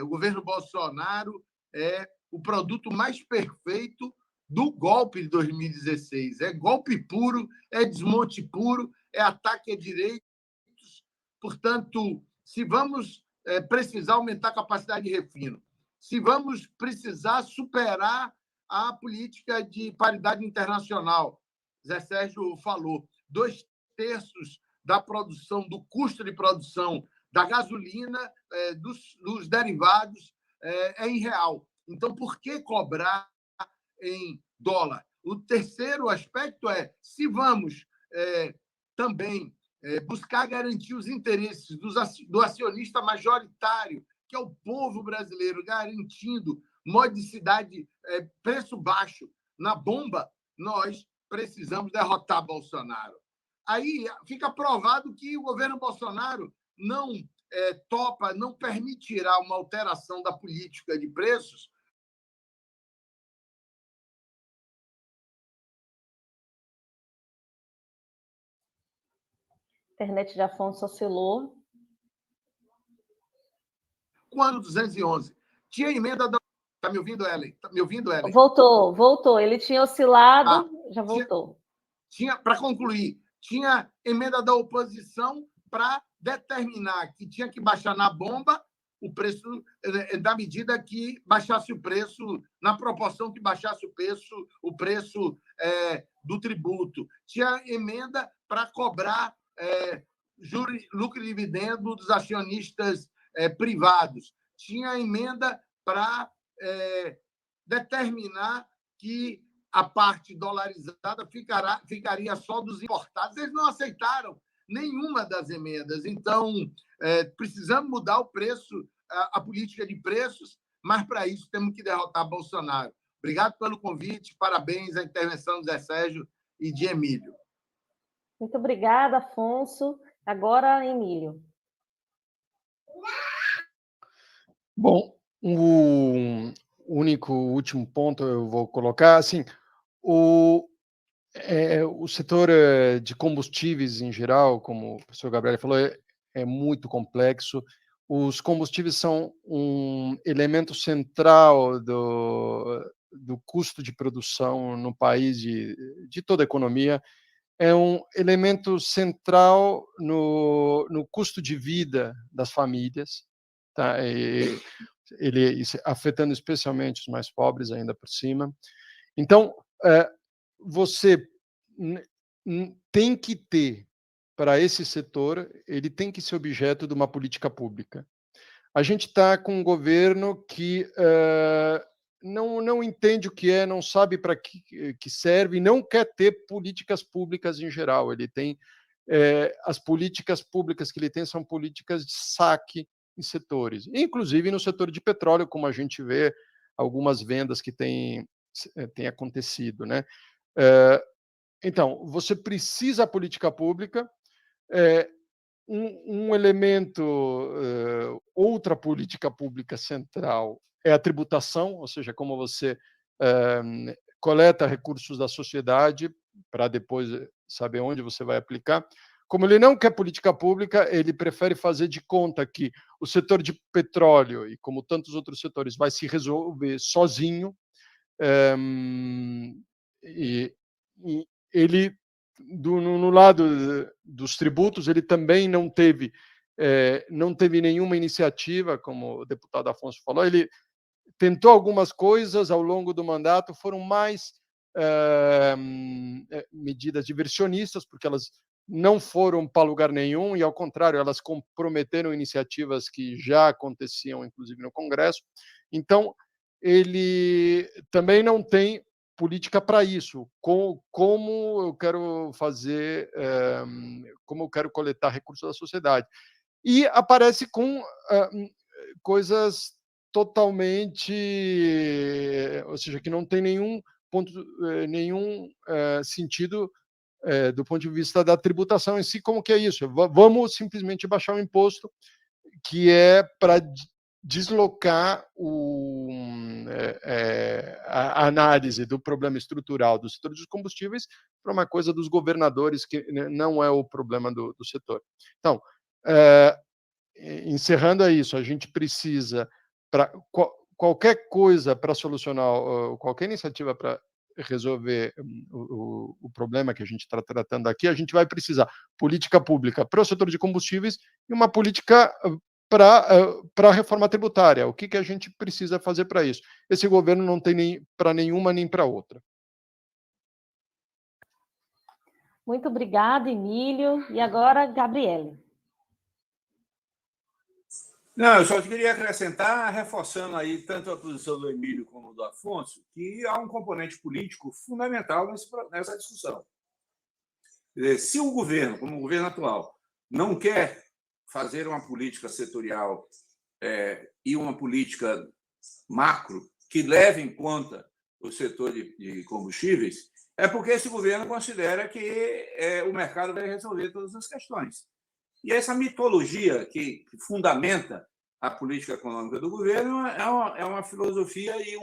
O governo Bolsonaro é o produto mais perfeito do golpe de 2016. É golpe puro, é desmonte puro, é ataque a direitos. Portanto, se vamos precisar aumentar a capacidade de refino, se vamos precisar superar a política de paridade internacional, Zé Sérgio falou, 2/3 da produção, do custo de produção da gasolina, dos derivados, é em real. Então, por que cobrar em dólar? O terceiro aspecto é, se vamos também buscar garantir os interesses do acionista majoritário, que é o povo brasileiro, garantindo modicidade, preço baixo na bomba, nós precisamos derrotar Bolsonaro. Aí fica provado que o governo Bolsonaro não topa, não permitirá uma alteração da política de preços. A internet de Afonso oscilou. Quando 211 tinha emenda da... Está me ouvindo, Ellen? Tá me ouvindo, Ellen? Voltou. Ele tinha oscilado, já voltou. Para concluir, tinha emenda da oposição para determinar que tinha que baixar na bomba o preço, da medida que baixasse o preço, na proporção que baixasse o preço do tributo. Tinha emenda para cobrar lucro e dividendo dos acionistas privados. Tinha emenda para determinar que a parte dolarizada ficaria só dos importados. Eles não aceitaram nenhuma das emendas. Então, precisamos mudar o preço, a política de preços, mas, para isso, temos que derrotar Bolsonaro. Obrigado pelo convite, parabéns à intervenção do Zé Sérgio e de Emílio. Muito obrigada, Afonso. Agora, Emílio. Bom, o último ponto eu vou colocar, assim, o setor de combustíveis em geral, como o professor Gabriel falou, é muito complexo. Os combustíveis são um elemento central do custo de produção no país, de toda a economia. É um elemento central no custo de vida das famílias, tá? Ele afetando especialmente os mais pobres ainda por cima. Então, você tem que ter, para esse setor, ele tem que ser objeto de uma política pública. A gente está com um governo que não entende o que é, não sabe para que serve, e não quer ter políticas públicas em geral. Ele tem as políticas públicas que ele tem são políticas de saque em setores, inclusive no setor de petróleo, como a gente vê algumas vendas que têm acontecido, né? Então, você precisa da política pública. Um elemento, outra política pública central é a tributação, ou seja, como você coleta recursos da sociedade para depois saber onde você vai aplicar. Como ele não quer política pública, ele prefere fazer de conta que o setor de petróleo, e como tantos outros setores, vai se resolver sozinho. E ele, no lado dos tributos, ele também não teve nenhuma iniciativa, como o deputado Afonso falou. Ele tentou algumas coisas ao longo do mandato, foram mais medidas diversionistas, porque elas não foram para lugar nenhum, e, ao contrário, elas comprometeram iniciativas que já aconteciam, inclusive, no Congresso. Então, ele também não tem política para isso. Como eu quero fazer, como eu quero coletar recursos da sociedade. E aparece com coisas totalmente, ou seja, que não tem nenhum sentido do ponto de vista da tributação em si. Como que é isso? Vamos simplesmente baixar o imposto, que é para deslocar a análise do problema estrutural do setor dos combustíveis para uma coisa dos governadores, que não é o problema do setor. Então, encerrando isso, a gente precisa, para qualquer coisa para solucionar, qualquer iniciativa para resolver o problema que a gente está tratando aqui, a gente vai precisar política pública para o setor de combustíveis e uma política para a reforma tributária. O que a gente precisa fazer para isso? Esse governo não tem nem para nenhuma nem para outra. Muito obrigada, Emílio. E agora, Gabriele. Não, eu só queria acrescentar, reforçando aí tanto a posição do Emílio como do Afonso, que há um componente político fundamental nessa discussão. Quer dizer, se o governo, como o governo atual, não quer fazer uma política setorial e uma política macro que leve em conta o setor de combustíveis, é porque esse governo considera que o mercado vai resolver todas as questões. E essa mitologia que fundamenta a política econômica do governo é uma filosofia e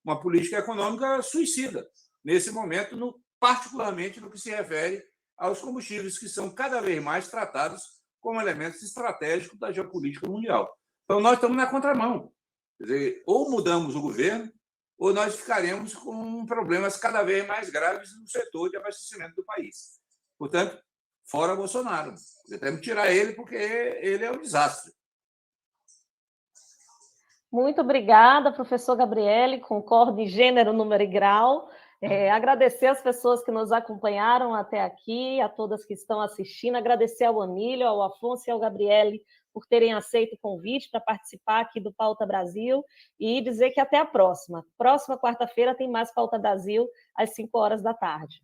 uma política econômica suicida, nesse momento, particularmente no que se refere aos combustíveis, que são cada vez mais tratados como elementos estratégicos da geopolítica mundial. Então, nós estamos na contramão. Quer dizer, ou mudamos o governo, ou nós ficaremos com problemas cada vez mais graves no setor de abastecimento do país. Portanto, fora Bolsonaro. Temos que tirar ele, porque ele é um desastre. Muito obrigada, professor Gabriele, concordo em gênero, número e grau. Agradecer às pessoas que nos acompanharam até aqui, a todas que estão assistindo, agradecer ao Emílio, ao Afonso e ao Gabriele por terem aceito o convite para participar aqui do Pauta Brasil e dizer que até a próxima. Próxima quarta-feira tem mais Pauta Brasil, às 5 horas da tarde.